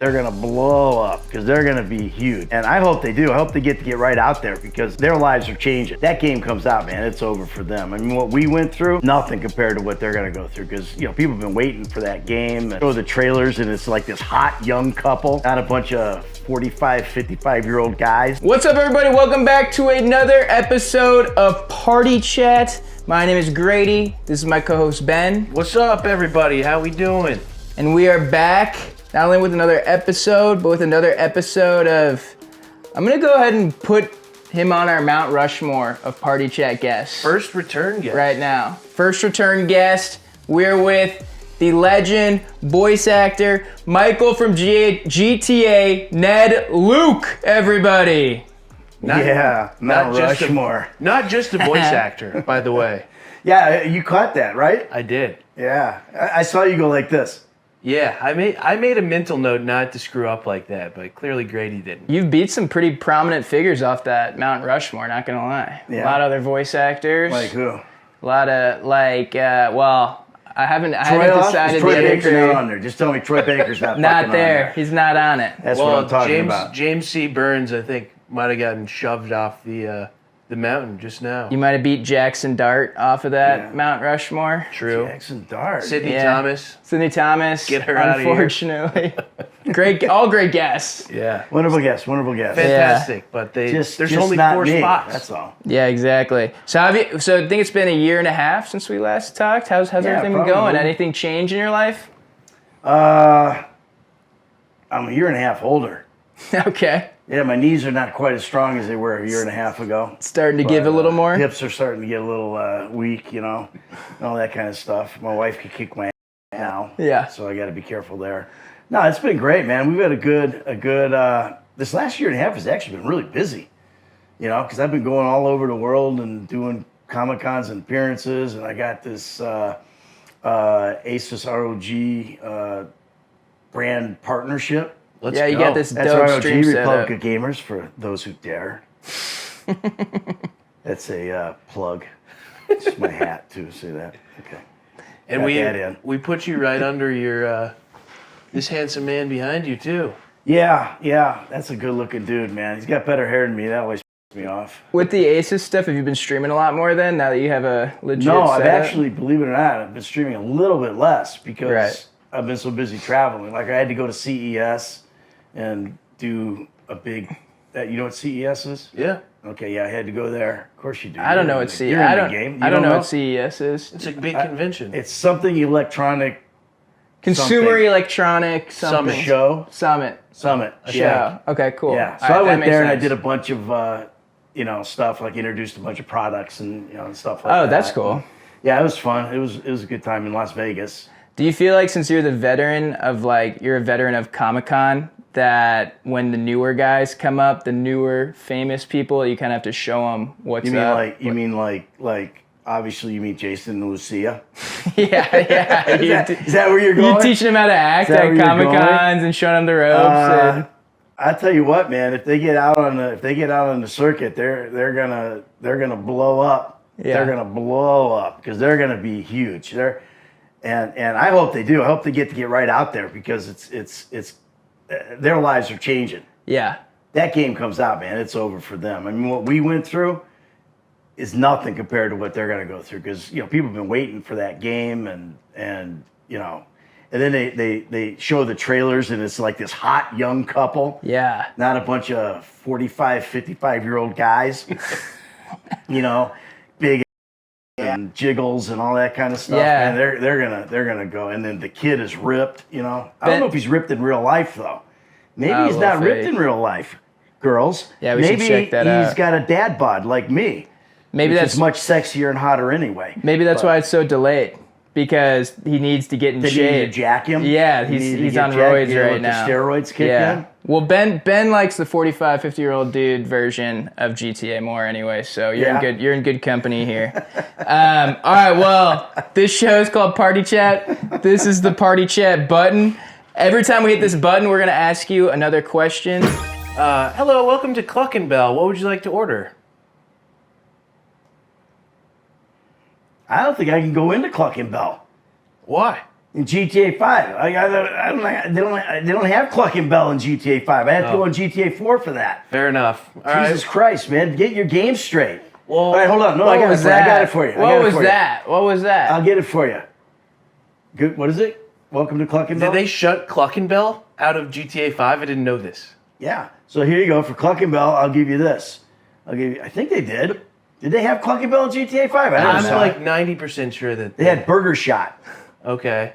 They're gonna blow up because they're gonna be huge. And I hope they do. I hope they get right out there because their lives are changing. That game comes out, man, it's over for them. I mean, what we went through, nothing compared to what they're gonna go through because, people have been waiting for that game. And show the trailers and it's like this hot young couple, not a bunch of 45, 55-year-old guys. What's up, everybody? Welcome back to another episode of Party Chat. My name is Grady. This is my co-host, Ben. What's up, everybody? How we doing? And we are back, not only with another episode, but with another episode of... I'm gonna go ahead and put him on our Mount Rushmore of Party Chat guests. First return guest. Right now. First return guest. We're with the legend, voice actor, Michael from GTA, Ned Luke, everybody. Mount just Rushmore. Not just a voice actor, by the way. Yeah, you caught that, right? I did. Yeah, I saw you go like this. Yeah, I made a mental note not to screw up like that, but clearly Grady didn't. You've beat some pretty prominent figures off that Mount Rushmore, not gonna lie. Yeah. A lot of other voice actors. Like who? A lot of, I haven't decided Is Troy the other Baker's three. not on there. Just tell me Troy Baker's not Not fucking there. on there. He's not on it. That's what I'm talking about. James C. Burns, I think, might have gotten shoved off the mountain just now. You might have beat Jackson Dart off of that Mount Rushmore. True. Jackson Dart. Sidney Thomas. Sidney Thomas. Get her out of here. Unfortunately. all great guests. Yeah. Wonderful guess. Fantastic, but there's only not 4 me. spots. That's all. Yeah, exactly. So I think it's been a year and a half since we last talked. How's everything been going? probably. Anything change in your life? I'm a year and a half older. Okay. Yeah, my knees are not quite as strong as they were a year and a half ago. Starting to give a little more? Hips are starting to get a little weak, and all that kind of stuff. My wife could kick my ass now. Yeah. So I got to be careful there. No, it's been great, man. We've had a good. This last year and a half has actually been really busy, because I've been going all over the world and doing Comic-Cons and appearances, and I got this Asus ROG brand partnership. Let's you go. got this That's dope ROG, stream setup. Republic of Gamers, for those who dare. That's a plug. It's my hat, too. See that? Okay. And Got that in. we put you right under your this handsome man behind you too. Yeah. That's a good-looking dude, man. He's got better hair than me. That always pisses me off. With the Asus stuff, have you been streaming a lot more then, now that you have a legit No, I've setup? actually, believe it or not, I've been streaming a little bit less because Right. I've been so busy traveling. Like, I had to go to CES and do a big... you know what CES is? Yeah. Okay, yeah, I had to go there. Of course you do. I don't know what CES is. I don't know what CES is. It's a big convention. It's something electronic Consumer something. Electronic something. show. Summit. A Show. Okay, cool. Yeah. So All right, I went that makes there and I sense. did a bunch of, stuff, like introduced a bunch of products and, and stuff like that. Oh, that's cool. Yeah, it was fun. It was a good time in Las Vegas. Do you feel like since you're a veteran of Comic-Con, that when the newer guys come up, the newer famous people, you kind of have to show them what's up? You mean like obviously you mean Jason and Lucia? Yeah. Is that where you're going? You're teaching them how to act at Comic-Cons and showing them the ropes. I tell you what, man, if they get out on the circuit, they're gonna blow up. Yeah. They're gonna blow up because they're gonna be huge. And I hope they do. I hope they get right out there because it's their lives are changing. Yeah. That game comes out, man, it's over for them. I mean, what we went through is nothing compared to what they're gonna go through because people have been waiting for that game and then they show the trailers and it's like this hot young couple. Yeah. Not a bunch of 45, 55-year-old guys. Big and jiggles and all that kind of stuff. Yeah. Man, they're gonna go. And then the kid is ripped, I don't know if he's ripped in real life though. Maybe he's not ripped in real life, girls. Yeah, we should check that out. Maybe he's got a dad bod like me. Maybe which that's is much sexier and hotter anyway. Maybe that's why it's so delayed. Because he needs to get in Did shape. you jack him? Yeah, he's on roids right now. The steroids kick in? Well, Ben likes the 45, 50-year-old dude version of GTA more anyway, so you're in good company here. All right, well, this show is called Party Chat. This is the Party Chat button. Every time we hit this button, we're going to ask you another question. Hello, welcome to Clucking Bell. What would you like to order? I don't think I can go into Clucking Bell. Why? in GTA 5. They don't have Clucking Bell in GTA 5. I had to go on GTA 4 for that. Fair enough. All Jesus Christ, man. Get your game straight. Well, all right, hold on. No, I got it for you. What was that? What was that? I'll get it for you. Good. What is it? Welcome to Clucking Bell. Did they shut Clucking Bell out of GTA 5? I didn't know this. Yeah. So here you go. For Clucking Bell, I'll give you this. I think they did. Did they have Clucking Bell in GTA 5? I'm like 90% sure that they had Burger Shot. Okay.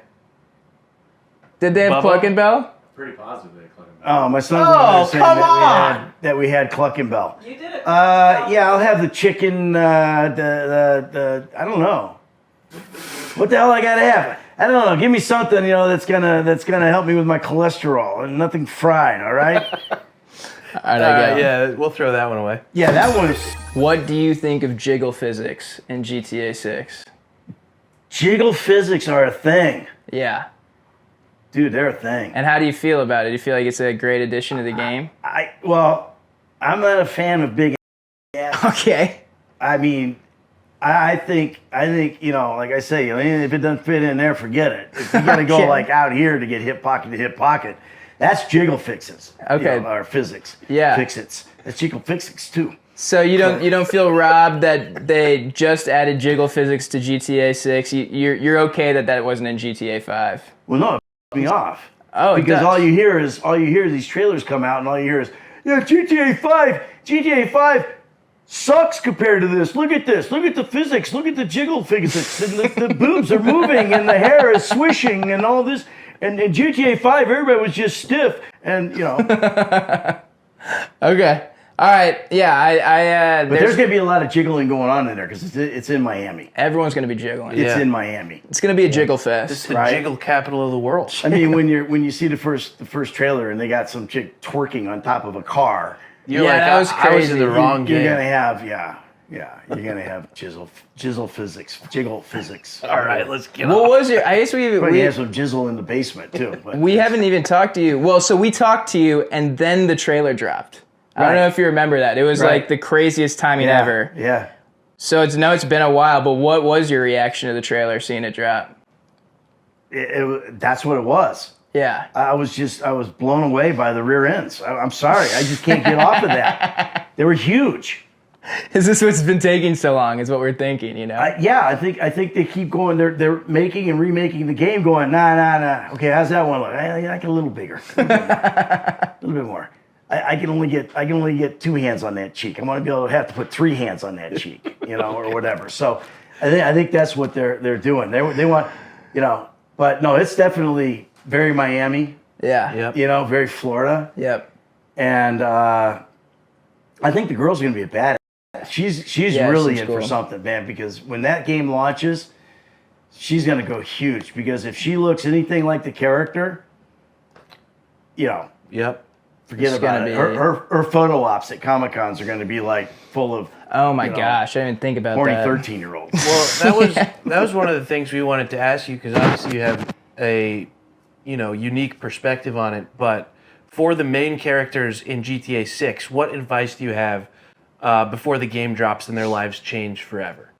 Did they have Clucking Bell? Pretty positive they had Clucking Bell. Oh, my son's saying come on! that we had Clucking Bell. You did it. Yeah, I'll have the chicken. I don't know. What the hell I gotta have? I don't know. Give me something, that's gonna help me with my cholesterol and nothing fried. All right. All right, I got it. Yeah, we'll throw that one away. Yeah, that one. What do you think of jiggle physics in GTA 6? Jiggle physics are a thing. Yeah. Dude, they're a thing. And how do you feel about it? Do you feel like it's a great addition to the game? I'm not a fan of big ass. Okay. I mean, I think, like I say, if it doesn't fit in there, forget it. If you got to go like out here to get hip pocket to hip pocket, that's jiggle fixes. Okay. Or physics. Yeah. Fix-its. That's jiggle physics too. So you don't feel robbed that they just added jiggle physics to GTA 6? You're okay that wasn't in GTA 5? Well, no, it pissed me off. Oh, because all you hear is these trailers come out, and all you hear is, GTA 5 sucks compared to this. Look at this. Look at the physics. Look at the jiggle physics. And the boobs are moving, and the hair is swishing, and all this. And in GTA 5, everybody was just stiff, and Okay. All right. Yeah. But there's gonna be a lot of jiggling going on in there because it's in Miami. Everyone's gonna be jiggling. It's in Miami. It's gonna be a jiggle fest. This is the jiggle capital of the world. I mean, when you see the first trailer and they got some chick twerking on top of a car, You're like, that was I was in crazy. the wrong game. you're gonna have you're gonna have jiggle physics. All right, let's get What on. was your? I guess We we have some jizzle in the basement too. But we haven't even talked to you. Well, so we talked to you, and then the trailer dropped. I don't Right. know if you remember that. It was Right. like the craziest timing ever. Yeah. So it's been a while, but what was your reaction to the trailer seeing it drop? That's what it was. Yeah. I was blown away by the rear ends. I'm sorry, I just can't get off of that. They were huge. Is this what's been taking so long? Is what we're thinking, I think they keep going. They're making and remaking the game. Going nah. Okay, how's that one look? I like it a little bigger, a little bit more. I can only get 2 hands on that cheek. I want to be able to have to put 3 hands on that cheek, or whatever. So I think that's what they're doing. They want, but no, it's definitely very Miami. Yeah. Yep. Very Florida. Yep. And I think the girl's gonna be a badass. She's really in for something, man. Because when that game launches, she's gonna go huge. Because if she looks anything like the character, Yep. forget about it. Her photo ops at Comic Cons are gonna be like full of Oh my gosh, I didn't even think about horny that. 13-year-olds. Well, that was one of the things we wanted to ask you because obviously you have a unique perspective on it. But for the main characters in GTA 6, what advice do you have before the game drops and their lives change forever?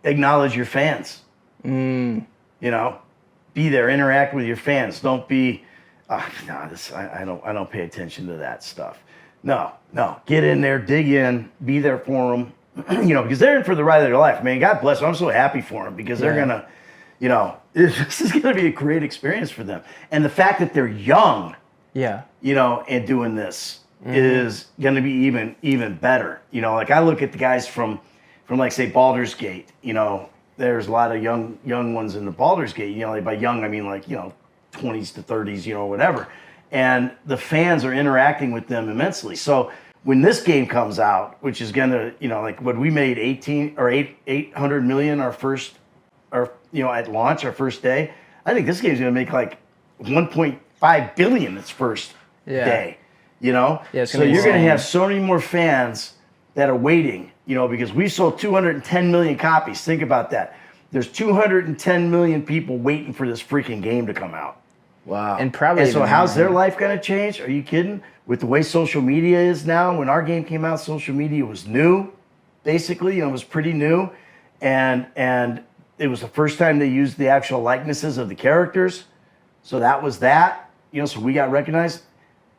Acknowledge your fans. Be there, interact with your fans. Don't be. I don't pay attention to that stuff. No. Get in there, dig in, be there for them. Because they're in for the ride of their life. Man, God bless them. I'm so happy for them because they're gonna, this is gonna be a great experience for them. And the fact that they're young, Yeah. and doing this is gonna be even better. Like I look at the guys from like say Baldur's Gate. There's a lot of young ones in the Baldur's Gate. By young I mean like 20s to 30s, whatever. And the fans are interacting with them immensely. So when this game comes out, which is gonna, like what we made 800 million at launch, our first day. I think this game's gonna make like 1.5 billion its first day. Yeah, it's so gonna be you're gonna insane. have so many more fans that are waiting. Because we sold 210 million copies. Think about that. There's 210 million people waiting for this freaking game to come out. Wow. And probably. And so even how's more. their life going to change? Are you kidding? With the way social media is now, when our game came out, social media was new, basically. It was pretty new. And it was the first time they used the actual likenesses of the characters. So that was that. So we got recognized.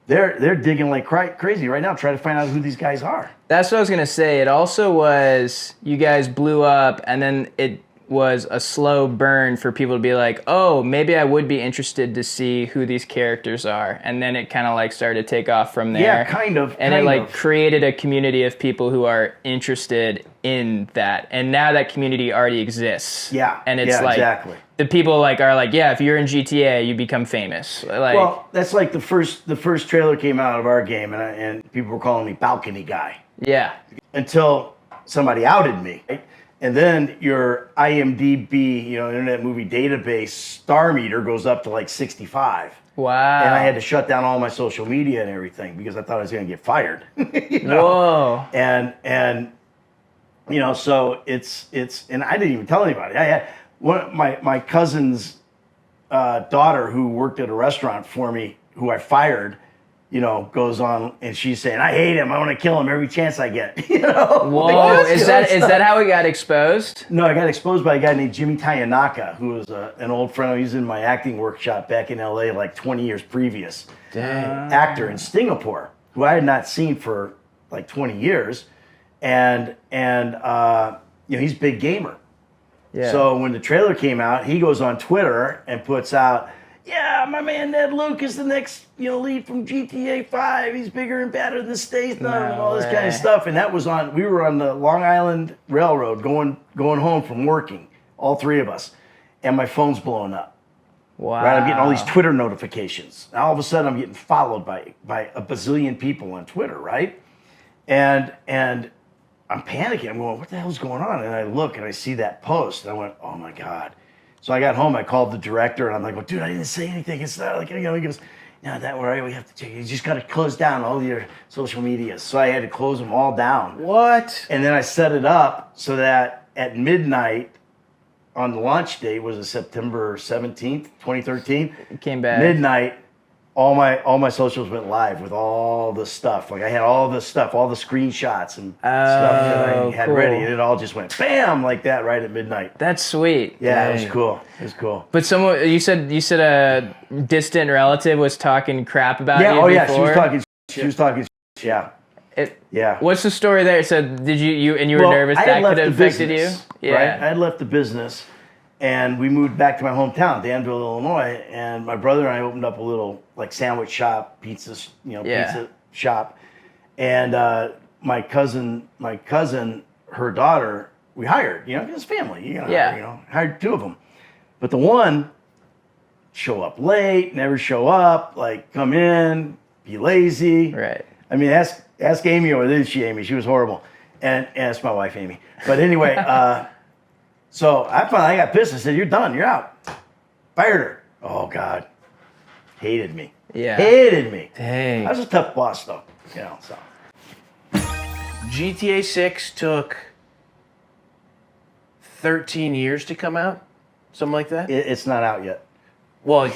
They're digging like crazy right now, trying to find out who these guys are. That's what I was gonna say. It also was you guys blew up, and then it was a slow burn for people to be like, oh, maybe I would be interested to see who these characters are, and then it kind of like started to take off from there. Yeah, kind of. And it like created a community of people who are interested in that, and now that community already exists. Yeah, and it's like exactly. The people like are like, yeah, if you're in GTA, you become famous. Like, well, that's like the first trailer came out of our game, and people were calling me balcony guy. Yeah. Until somebody outed me, right? And then your IMDb, Internet Movie Database star meter goes up to like 65. Wow. And I had to shut down all my social media and everything because I thought I was going to get fired. Whoa. And so it's and I didn't even tell anybody. I had my cousin's daughter who worked at a restaurant for me, who I fired, goes on and she's saying, I hate him. I want to kill him every chance I get. Whoa, is that how he got exposed? No, I got exposed by a guy named Jimmy Tayanaka, who was an old friend. He was in my acting workshop back in LA like 20 years previous. Dang. Actor in Singapore, who I had not seen for like 20 years. And he's a big gamer. Yeah. So when the trailer came out, he goes on Twitter and puts out, yeah, my man Ned Luke is the next lead from GTA 5. He's bigger and badder than Statham and all this kind of stuff. And that was we were on the Long Island Railroad going home from working, all three of us. And my phone's blowing up. Wow. Right? I'm getting all these Twitter notifications. And all of a sudden I'm getting followed by a bazillion people on Twitter, right? And I'm panicking. I'm going, what the hell's going on? And I look and I see that post. And I went, oh my God. So I got home, I called the director, and I'm like, well, dude, I didn't say anything. It's not like, he goes, no, that worry, we have to check. You just got to close down all your social medias. So I had to close them all down. What? And then I set it up so that at midnight on the launch date, was it September 17th, 2013? It came back. Midnight, all my socials went live with all the stuff. Like I had all the stuff, all the screenshots and stuff that I had ready, and it all just went bam like that right at midnight. That's sweet. Yeah, it was cool. It was cool. But someone you said a distant relative was talking crap about you. Yeah, before? She was talking. Yeah. Yeah. What's the story there? So did you were nervous that could have affected you? Yeah. Right? I had left the business. And we moved back to my hometown, Danville, Illinois, and my brother and I opened up a little like sandwich shop, pizza shop. And my cousin, her daughter, we hired, his family, hired two of them. But the one show up late, never show up, like come in, be lazy. Right. I mean, ask Amy, or is she Amy? She was horrible. And ask my wife, Amy. But anyway, so I got pissed. I said, you're done. You're out. Fired her. Oh, God. Hated me. Yeah. Hated me. Dang. I was a tough boss, though. So. GTA 6 took 13 years to come out? Something like that? It's not out yet. Well,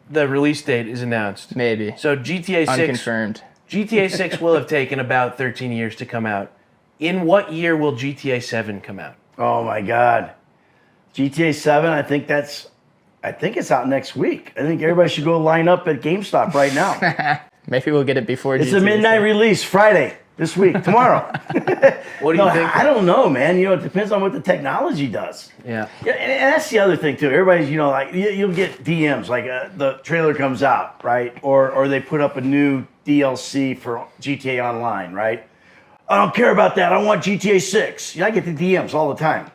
the release date is announced. Maybe. So GTA 6... Unconfirmed. GTA 6 will have taken about 13 years to come out. In what year will GTA 7 come out? Oh, my God. GTA 7, I think it's out next week. I think everybody should go line up at GameStop right now. Maybe we'll get it before It's GTA a midnight release Friday, this week, tomorrow. What do you think? I don't know, man. It depends on what the technology does. Yeah. And that's the other thing, too. Everybody's, like, you'll get DMs, like the trailer comes out, right? Or they put up a new DLC for GTA Online, right? I don't care about that. I want GTA 6. I get the DMs all the time.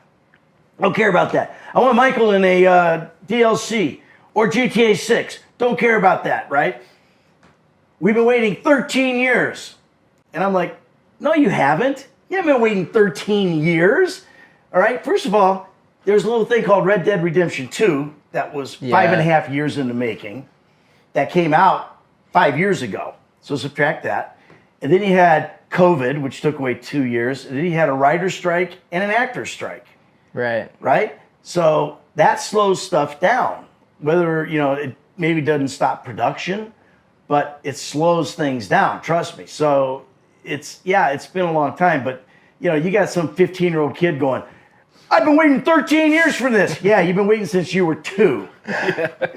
I don't care about that. I want Michael in a DLC or GTA 6. Don't care about that, right? We've been waiting 13 years. And I'm like, no, you haven't. You haven't been waiting 13 years. All right? First of all, there's a little thing called Red Dead Redemption 2 that was 5.5 years in the making that came out 5 years ago. So subtract that. And then you had COVID, which took away 2 years. And then you had a writer's strike and an actor's strike. Right. Right? So that slows stuff down. Whether, it maybe doesn't stop production, but it slows things down. Trust me. So it's been a long time, but you got some 15-year-old kid going, I've been waiting 13 years for this. Yeah, you've been waiting since you were 2.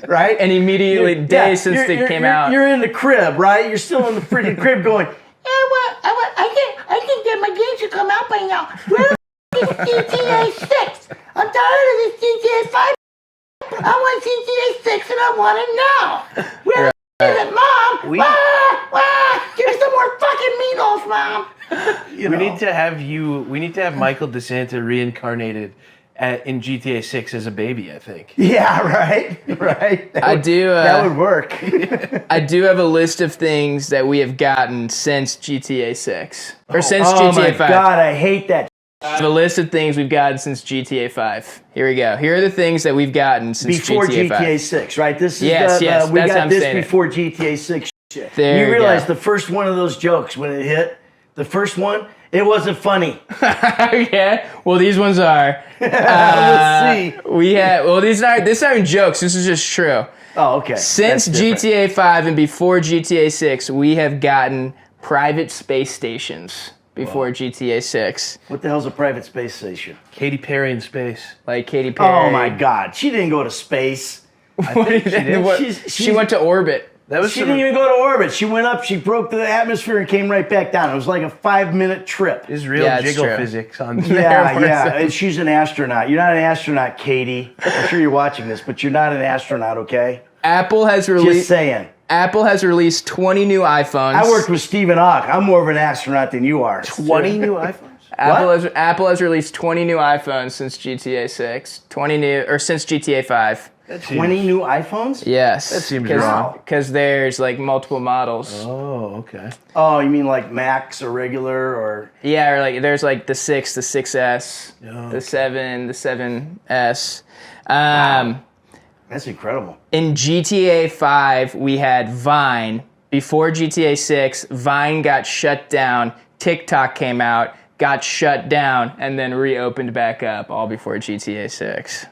Right? And immediately, days since they came out. You're in the crib, right? You're still in the freaking crib going, I think that my game should come out by now. Where is GTA 6? I'm tired of this GTA 5. I want GTA 6 and I want it now. Where is it, Mom? Give me some more fucking meatloaf, Mom. We need to have Michael DeSanta reincarnated in GTA 6 as a baby, I think. Yeah, right. That would work. I do have a list of things that we have gotten since GTA 6. Or since GTA 5. Oh my God, I hate that. I have a list of things we've gotten since GTA 5. Here we go. Here are the things that we've gotten since before GTA 5. GTA 6, right? This is yes, we that's got how this I'm before GTA 6 shit. There you realize go. the first one of those jokes when it hit, the first one, it wasn't funny. Yeah. Well, these ones are. Let's see. This aren't jokes. This is just true. Oh, okay. Since GTA 5 and before GTA 6, we have gotten private space stations before GTA 6. What the hell's a private space station? Katy Perry in space. Like Katy Perry. Oh my God, she didn't go to space. I think she did. She went to orbit. She didn't even go to orbit. She went up, she broke the atmosphere and came right back down. It was like a 5-minute trip. There's real jiggle physics on there. Yeah. And she's an astronaut. You're not an astronaut, Katie. I'm sure you're watching this, but you're not an astronaut, okay? Apple has released. Just saying. Apple has released 20 new iPhones. I worked with Stephen Hawking. I'm more of an astronaut than you are. 20 new iPhones? Apple has released 20 new iPhones since GTA 6. 20 new, or since GTA 5. 20 new iPhones? Yes. That seems wrong. Because there's like multiple models. Oh, okay. Oh, you mean like Max or regular or? Yeah, or like there's like the 6, the 6S, the 7, the 7S. Wow. That's incredible. In GTA 5, we had Vine. Before GTA 6, Vine got shut down. TikTok came out, got shut down, and then reopened back up, all before GTA 6.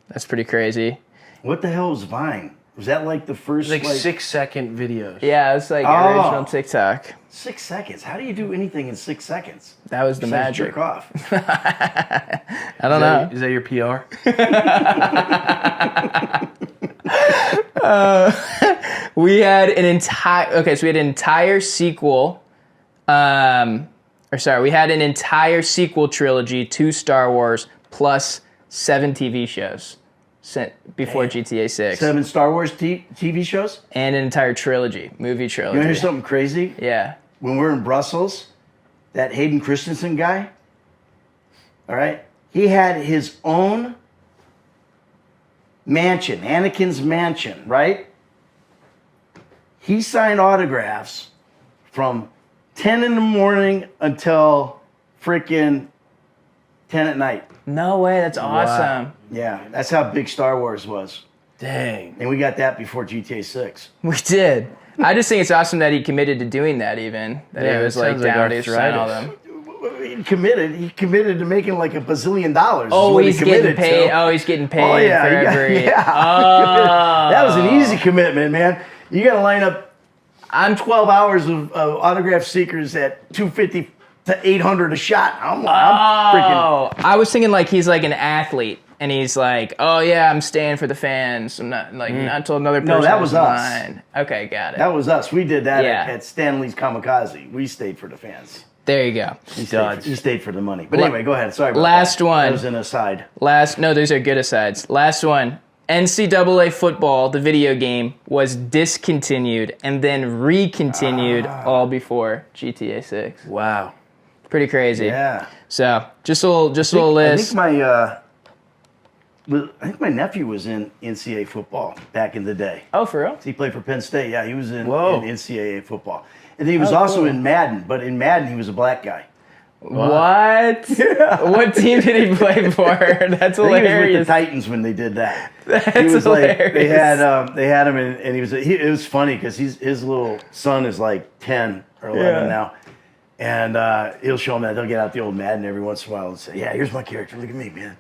That's pretty crazy. What the hell was Vine? Was that like the first... Like 6-second videos. Yeah, it's like original TikTok. 6 seconds? How do you do anything in 6 seconds? That was the magic. Jerk off. I don't know. Is that your PR? We had an entire sequel. We had an entire sequel trilogy to Star Wars plus 7 TV shows before GTA 6. 7 Star Wars TV shows? And an entire movie trilogy. You want to hear something crazy? Yeah. When we're in Brussels, that Hayden Christensen guy, all right, he had his own mansion, Anakin's mansion, right? He signed autographs from 10 in the morning until freaking 10 at night. No way, that's awesome. Wow. Yeah, that's how big Star Wars was. Dang. And we got that before GTA 6. We did. I just think it's awesome that he committed to doing that even. That he was like down to sign all them. He committed to making like $1 bazillion. Oh, he's getting paid. Oh, he's getting paid for every... That was an easy commitment, man. You got to line up 12 hours of autograph seekers at $250 to $800 a shot. I'm freaking... I was thinking like he's like an athlete. And he's like, oh yeah, I'm staying for the fans. I'm not until another person. No, that was us. Line. Okay, got it. That was us. We did that at Stanley's Kamikaze. We stayed for the fans. There you go. He stayed for the money. But anyway, go ahead. Sorry about last that. one. That was an aside. No, those are good asides. Last one. NCAA football, the video game, was discontinued and then recontinued all before GTA 6. Wow. Pretty crazy. Yeah. So just a little list. I think my nephew was in NCAA football back in the day. Oh, for real? He played for Penn State. Yeah, he was in NCAA football. And then he was also in Madden, but in Madden he was a black guy. What? Yeah. What team did he play for? That's hilarious. I think he was with the Titans when they did that. That's hilarious. Like, they had him, and he was. It was funny because his little son is like 10 or 11 now, and he'll show him that. They'll get out the old Madden every once in a while and say, "Yeah, here's my character. Look at me, man."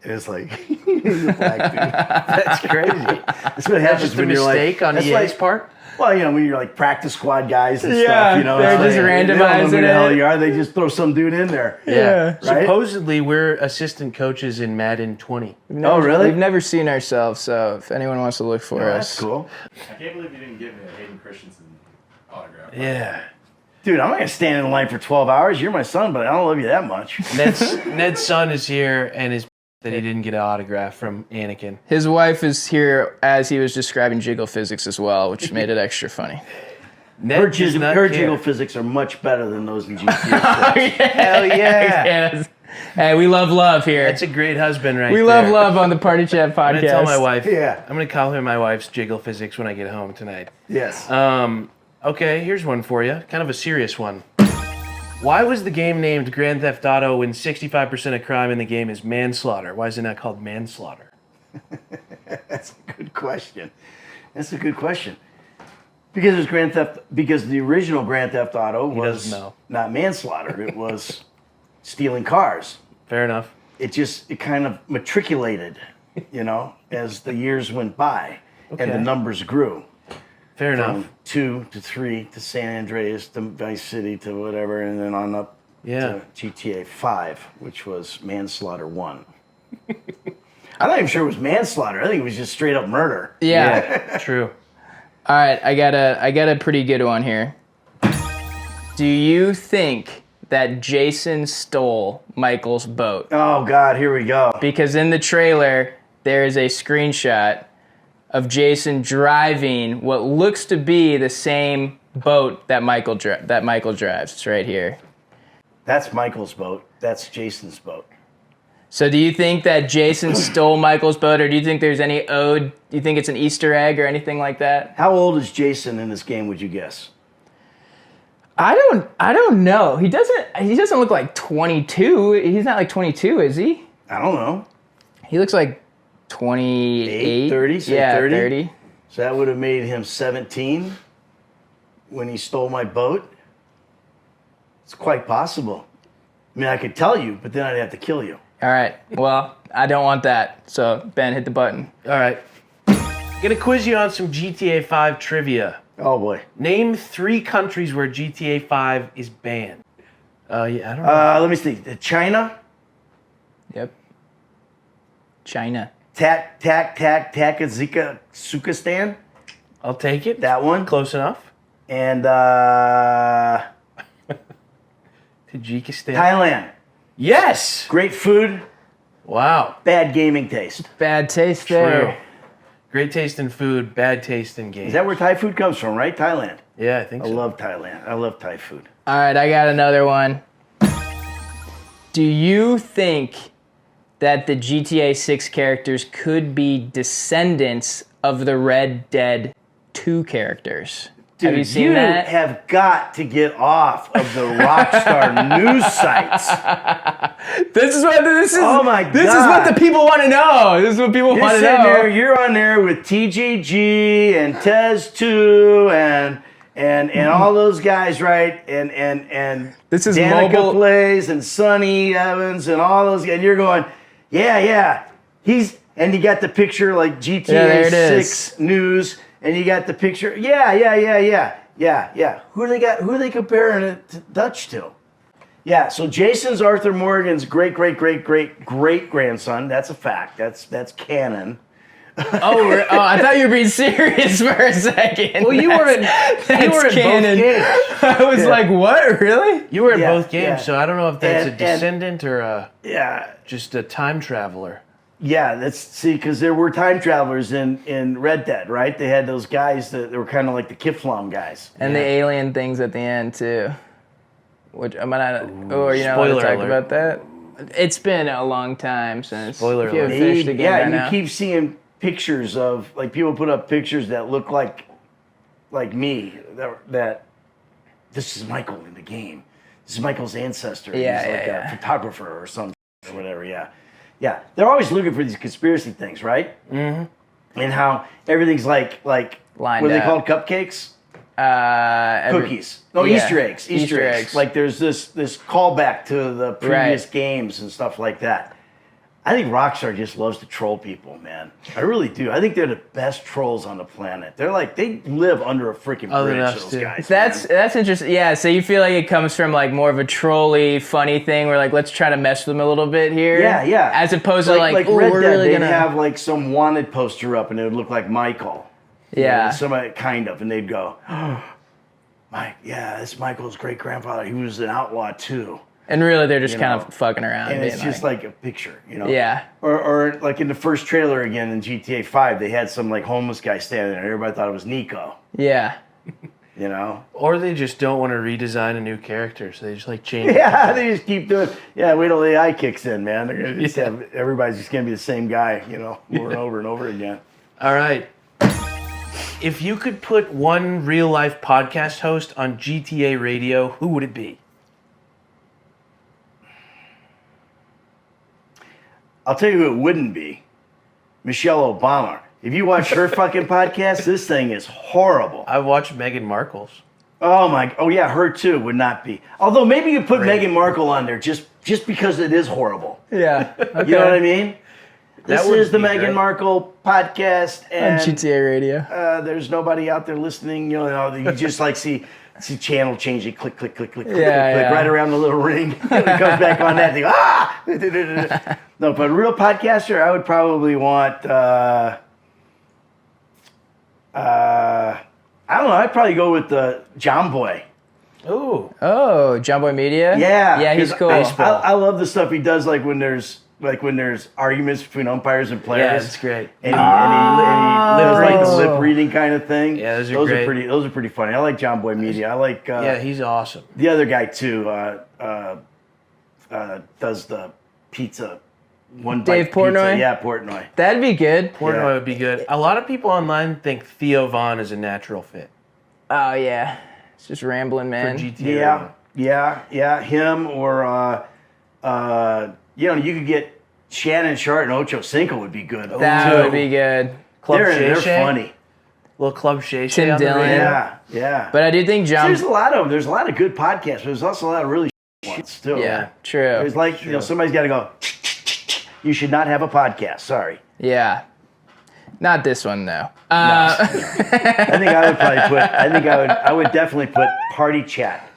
And it's like, he's a black dude. That's crazy. That's what That's happens just a when you're like... mistake on that's EA's like- part? Well, when you're like practice squad guys and Yeah, stuff, they're it's just like, they don't know randomizing who the hell it. you are. They just throw some dude in there. Yeah. Right? Supposedly, we're assistant coaches in Madden 20. Oh, really? We've never seen ourselves, so if anyone wants to look for Oh, us. that's cool. I can't believe you didn't give me a Hayden Christensen autograph. Yeah. Dude, I'm not going to stand in line for 12 hours. You're my son, but I don't love you that much. Ned's son is here and is that he didn't get an autograph from Anakin. His wife is here as he was describing Jiggle physics as well, which made it extra funny. Ned Her does not her care. Jiggle physics are much better than those in GTA 6. Hell yeah. Yes. Hey, we love love here. That's a great husband right We there. love love on the Party Chat podcast. I'm going to tell my wife. Yeah. I'm going to call her my wife's Jiggle physics when I get home tonight. Yes. Okay, here's one for you. Kind of a serious one. Why was the game named Grand Theft Auto when 65% of crime in the game is manslaughter? Why is it not called manslaughter? That's a good question. That's a good question. Because it was because the original Grand Theft Auto was doesn't know. not manslaughter. It was stealing cars. Fair enough. It kind of matriculated, as the years went by and the Okay. numbers grew. Fair enough. From 2 to 3 to San Andreas to Vice City to whatever, and then on up Yeah. to GTA 5, which was Manslaughter 1. I'm not even sure it was manslaughter. I think it was just straight up murder. Yeah. True. All right, I got a pretty good one here. Do you think that Jason stole Michael's boat? Oh, God, here we go. Because in the trailer, there is a screenshot of Jason driving what looks to be the same boat that Michael drives. It's right here. That's Michael's boat. That's Jason's boat. So do you think that Jason stole Michael's boat, or do you think there's any ode? Do you think it's an Easter egg or anything like that? How old is Jason in this game, would you guess? I don't know. He doesn't look like 22. He's not like 22, is he? I don't know. He looks like 28. 30? Say Yeah, 30? 30. So that would have made him 17 when he stole my boat. It's quite possible. I mean, I could tell you, but then I'd have to kill you. All right. Well, I don't want that. So, Ben, hit the button. All right. Gonna quiz you on some GTA 5 trivia. Oh, boy. Name 3 countries where GTA 5 is banned. Yeah, I don't know. Let me see. China. Yep. China. Takazikistan. I'll take it. That one. Close enough. And Tajikistan. Thailand. Yes. Great food, Wow. bad gaming taste. Bad taste True. there. Great taste in food, bad taste in games. Is that where Thai food comes from, right? Thailand. Yeah, I think I so. love Thailand. I love Thai food. All right, I got another one. Do you think that the GTA 6 characters could be descendants of the Red Dead 2 characters? Dude, Have you seen that? have got to get off of the Rockstar news sites. This is what this is. Oh my This is God. what the people want to know. This is what people You're want to sitting know. there, you're on there with TGG and Tez2 and all those guys, right? And This is Danica mobile. Plays and Sonny Evans and all those guys. And you're going, yeah. And you got the picture like Yeah, GTA there it 6 news, and you got the picture. Yeah. Who are they comparing it to Dutch to? Yeah, so Jason's Arthur Morgan's great grandson. That's a fact. That's canon. Oh, I thought you were being serious for a second. Well, you were in That's both canon. games. I was like, what? Really? You were in Yeah, both games, yeah. so I don't know if that's And- a descendant or Yeah, just a time traveler. because there were time travelers in Red Dead, right? They had those guys that were kind of like the Kiflam guys. And the alien things at the end too. Which am I not? Oh, you're not allowed to spoiler talk alert. about that. It's been a long time since. Spoiler if you haven't alert. finished the game by and now. you keep seeing pictures of like people put up pictures that look like me that this is Michael in the game. This is Michael's ancestor. Yeah, He's like yeah. a photographer or something or whatever. Yeah. They're always looking for these conspiracy things, right? Mm-hmm. And how everything's like Lined what are they up. called? Cupcakes. Every- Cookies. No, yeah. Easter eggs. Easter eggs. Like there's this callback to the previous Right. games and stuff like that. I think Rockstar just loves to troll people, man. I really do. I think they're the best trolls on the planet. They're like, they live under a freaking Other than bridge, us, those too. guys. That's interesting. Yeah, so you feel like it comes from like more of a trolly, funny thing where like let's try to mess with them a little bit here. Yeah. As opposed to like oh, Red we're Dead, really they'd gonna have like some wanted poster up and it would look like Michael. Yeah. Somebody kind of, and they'd go, oh, Mike, yeah, that's Michael's great grandfather. He was an outlaw too. And really, they're just You kind know, of fucking around. And being it's just like a picture, you know? Yeah. Or like in the first trailer again in GTA 5, they had some like homeless guy standing there. Everybody thought it was Nico, yeah. you know? Or they just don't want to redesign a new character, so they just like change. Yeah, they just keep doing. Yeah, wait till AI kicks in, man. They're gonna just have everybody's just gonna be the same guy, you know, over and over and over again. All right. If you could put one real life podcast host on GTA Radio, who would it be? I'll tell you who it wouldn't be. Michelle Obama. If you watch her fucking podcast, this thing is horrible. I've watched Meghan Markle's. Oh yeah, her too would not be. Although maybe you put Great. Meghan Markle on there just because it is horrible. Yeah. Okay. You know what I mean? This would is the be Meghan great. Markle podcast, On and GTA Radio. there's nobody out there listening. You know, you just like see channel changing, click, click, click, click, click, Yeah, click, yeah. right around the little ring. And it comes back on that thing. Ah! No, but a real podcaster, I would probably want. I don't know. I'd probably go with John Boy. Ooh. Oh, John Boy Media? Yeah, Yeah, he's 'cause cool. I love the stuff he does, like when there's arguments between umpires and players. Yeah, that's great. And he does like the Oh. lip reading kind of thing. Yeah, those are great. Those are pretty funny. I like John Boy Media. I like Yeah, he's awesome. the other guy too. Does the pizza. One Dave bite pizza. Portnoy? Yeah, Portnoy. That'd be good. Portnoy Yeah. would be good. A lot of people online think Theo Von is a natural fit Oh, yeah. It's just rambling, for man. GTA. Yeah. Him or you could get Shannon Sharp and Ocho Cinco would be good. That too. would be good. Club They're Shay. funny. Little Club Shay Tim on the Dillon. radio. Yeah. But I do think John... There's a lot of them. There's a lot of good podcasts, but there's also a lot of really ones too. Yeah, true. There's like somebody's got to go. You should not have a podcast. Sorry. Yeah. Not this one, though. I think I would probably put. I would definitely put Party Chat.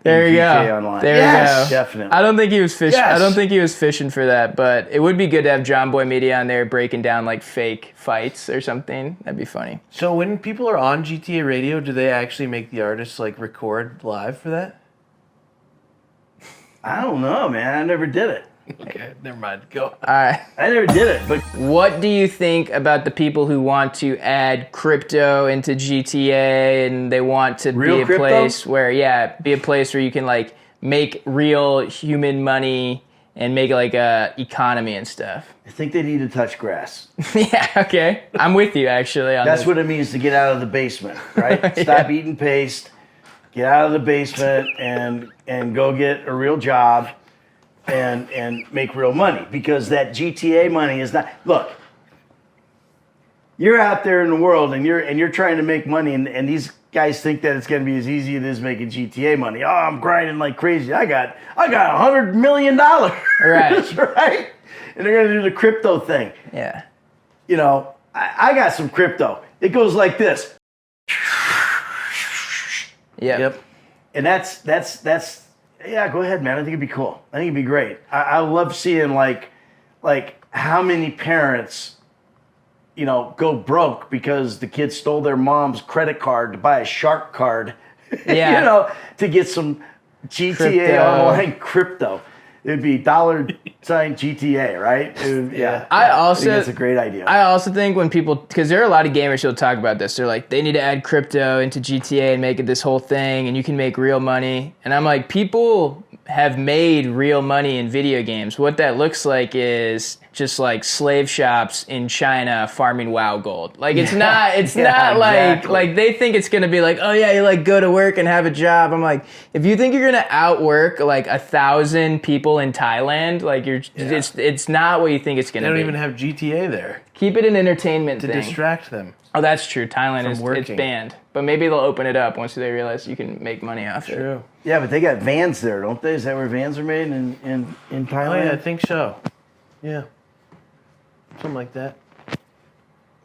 There you GTA go. Online. There Yes, you go. definitely. I don't think he was fishing. Yes. I don't think he was fishing for that, but it would be good to have John Boy Media on there breaking down like fake fights or something. That'd be funny. So when people are on GTA Radio, do they actually make the artists like record live for that? I don't know, man. I never did it. Okay, never mind. Go. All right. I never did it, but What do you think about the people who want to add crypto into GTA and they want to Real be a crypto? place where you can like make real human money and make like a economy and stuff? I think they need to touch grass. Yeah, okay. I'm with you actually on That's this. what it means to get out of the basement, right? Stop eating paste, get out of the basement, and go get a real job, and make real money, because that GTA money is not. Look, you're out there in the world and you're trying to make money, and these guys think that it's going to be as easy as it is making GTA money. Oh, I'm grinding like crazy. I got $100 million. Right. Right? And they're going to do the crypto thing. Yeah. You know, I got some crypto. It goes like this. Yep. And that's yeah, go ahead, man. I think it'd be cool. I think it'd be great. I love seeing like how many parents, go broke because the kids stole their mom's credit card to buy a shark card. Yeah. To get some GTA Crypto. online crypto. It'd be $GTA, right? Yeah. I think that's a great idea. I also think when people, because there are a lot of gamers who'll talk about this, they're like, they need to add crypto into GTA and make it this whole thing, and you can make real money. And I'm like, people have made real money in video games. What that looks like is just like slave shops in China farming WoW gold. Like it's not exactly. like they think it's gonna be like, oh yeah, you like go to work and have a job. I'm like, if you think you're gonna outwork like 1,000 people in Thailand, like it's not what you think it's gonna They don't be. even have GTA there Keep it an entertainment to thing. distract them. Oh, that's true. Thailand From it's working. banned, but maybe they'll open it up once they realize you can make money off it. True. Yeah, but they got vans there, don't they? Is that where vans are made in Oh Thailand? yeah, I think so. Yeah. Something like that.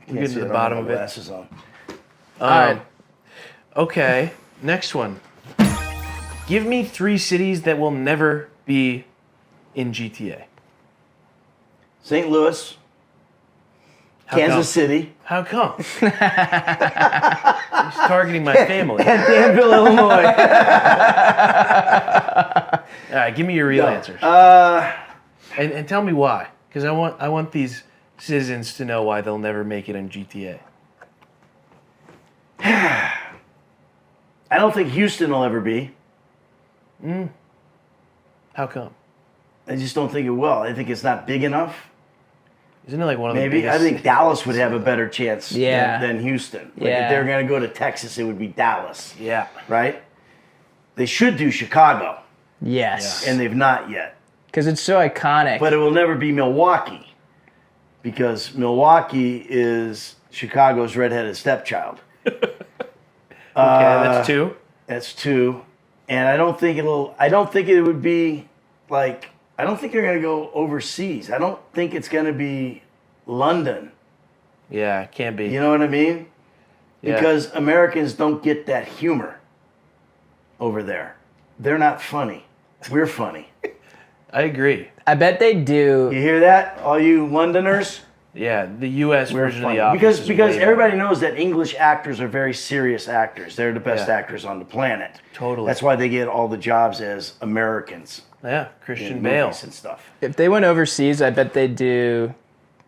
Can't get see to the it, I don't bottom have of it. glasses on. All right. Okay, next one. Give me 3 cities that will never be in GTA. St. Louis, How come? Kansas City, How come? He's targeting my family. and Danville, Illinois. All right, give me your real answers. And tell me why, because I want these citizens to know why they'll never make it in GTA. I don't think Houston will ever be. How come? I just don't think it will. I think it's not big enough. Isn't it like one of the Maybe. biggest? I think Dallas would have a better chance Yeah. than Houston. Like Yeah. if they're going to go to Texas, it would be Dallas, Yeah. right? They should do Chicago, Yes. and they've not yet. Because it's so iconic. But it will never be Milwaukee because Milwaukee is Chicago's redheaded stepchild. Okay, that's 2. That's 2. And I don't think it would be like, I don't think they're going to go overseas. I don't think it's going to be London. Yeah, it can't be. You know what I mean? Yeah. Because Americans don't get that humor over there. They're not funny. We're funny. I agree. I bet they do. You hear that, all you Londoners? Yeah, the U.S. We're version of funny. the Office. Because is because way everybody knows that English actors are very serious actors. They're the best Yeah. actors on the planet. Totally. That's why they get all the jobs as Americans better. Yeah, in Christian Bale. movies and stuff. If they went overseas, I bet they do.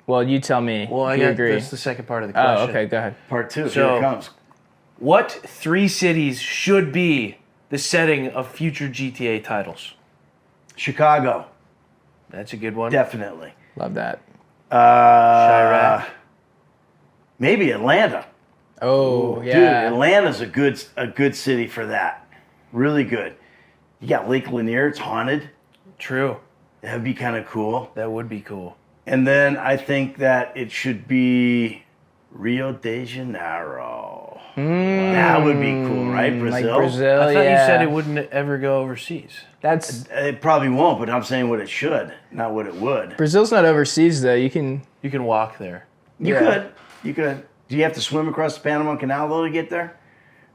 Well, you tell me. Well, I if you got agree. that's the second part of the question. Oh, okay. Go ahead. Part 2, So- here it comes. What 3 cities should be the setting of future GTA titles? Chicago, That's a good one. definitely. Love that. Chirac. Maybe Atlanta. Oh, Dude, yeah. Atlanta's a good city for that. Really good. You got Lake Lanier, it's haunted. True. That'd be kind of cool. That would be cool. And then I think that it should be Rio de Janeiro. That would be cool, right? Brazil? Like Brazil, I thought yeah. you said it wouldn't ever go overseas. That's It probably won't, but I'm saying what it should, not what it would. Brazil's not overseas though. You can. You can walk there. You Yeah. could. You could. Do you have to swim across the Panama Canal, though, to get there?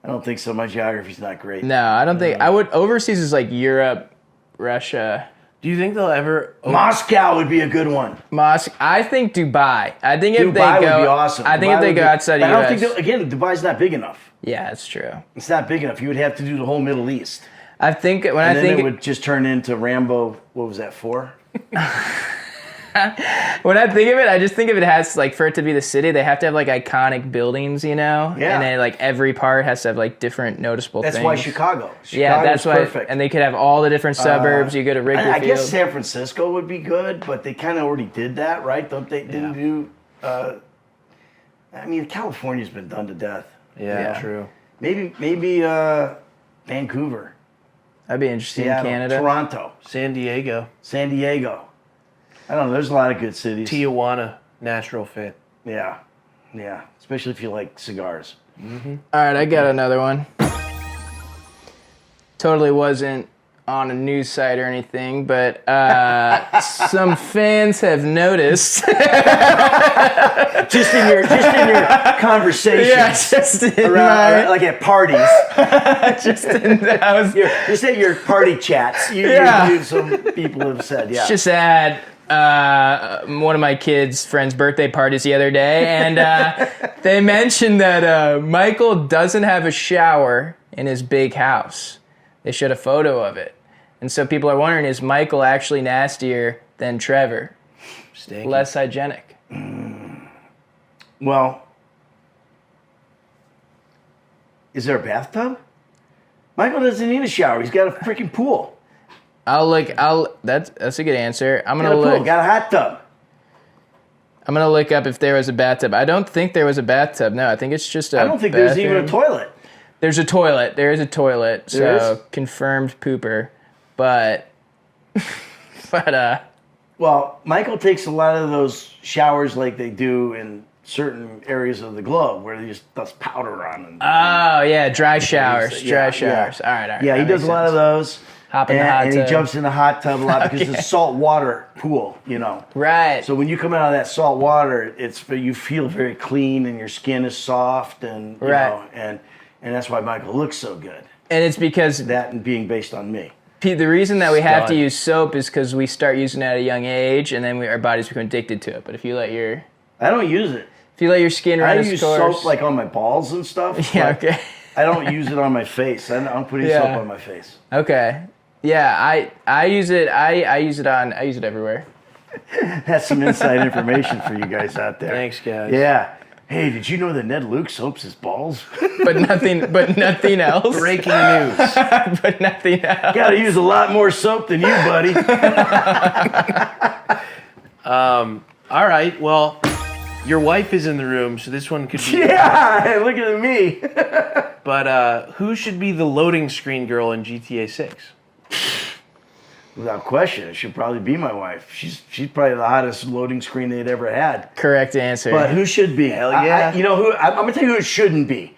I don't think so. My geography's not great. No, I don't think I would. Overseas is like Europe, Russia, Do you think they'll ever? Moscow would be a good one. Moscow. I think Dubai. I think if Dubai they go, would be awesome. I think Dubai if they would go be- outside but of I US. don't think, again, Dubai's not big enough. Yeah, that's true. It's not big enough. You would have to do the whole Middle East. I think when And I then think it would just turn into Rambo, what was that, 4? when I think of it, I just think of it has like for it to be the city, they have to have like iconic buildings, you know. Yeah. And then like every part has to have like different noticeable That's things. why Chicago. Yeah, Chicago's that's why. perfect. And they could have all the different suburbs. You go to Wrigley I Field. guess San Francisco would be good, but they kind of already did that, right? Don't they? Didn't do. I mean, California's been done to death. Yeah, Yeah. true. Maybe Vancouver, That'd be interesting. Seattle, Canada. Toronto, San Diego, San Diego. I don't know. There's a lot of good cities. Tijuana, natural fit. Yeah, yeah. Especially if you like cigars. All right, I got another one. Totally wasn't on a news site or anything, but some fans have noticed. Just in your conversations. Yeah, just in Around, my, like at parties, just in the house. just at your party chats. Yeah. Some people have said, yeah. Just at one of my kids' friends' birthday parties the other day, and they mentioned that Michael doesn't have a shower in his big house. They showed a photo of it. And so people are wondering, is Michael actually nastier than Trevor? Stinky. Less hygienic? Well, is there a bathtub? Michael doesn't need a shower. He's got a freaking pool. That's a good answer. I'm Got gonna a pool. look. Got a hot tub. I'm gonna look up if there was a bathtub. I don't think there was a bathtub. No, I think it's just a I don't think there's even a bathroom. toilet. There's a toilet. There is a toilet. There So is? confirmed pooper. But Well, Michael takes a lot of those showers like they do in certain areas of the globe where they just dust powder on them. oh yeah, dry showers. Yeah, Dry yeah. showers. All right. Yeah, he that does makes a lot of sense. those. Hop in the hot and tub. he jumps in the hot tub a lot because it's a salt water pool, you know. Right. So when you come out of that salt water, you feel very clean and your skin is soft and you know, and that's why Michael looks so good. And it's because That and being based on me. the reason that we have to use soap is because we start using it at a young age, and then our bodies become addicted to it. But if you let your skin run its course, I use soap like on my balls and stuff. Yeah. Okay. I don't use it on my face. I'm putting soap on my face. Okay. Yeah, I use it. I use it everywhere. That's some inside information for you guys out there. Thanks, guys. Yeah. Hey, did you know that Ned Luke soaps his balls? But nothing else. Breaking news. But nothing else. Got to use a lot more soap than you, buddy. All right. Well, your wife is in the room, so this one could be. Yeah, look at me. But who should be the loading screen girl in GTA 6? Without question, it should probably be my wife. She's probably the hottest loading screen they'd ever had. Correct answer. But who should be? Hell yeah. I'm going to tell you who it shouldn't be.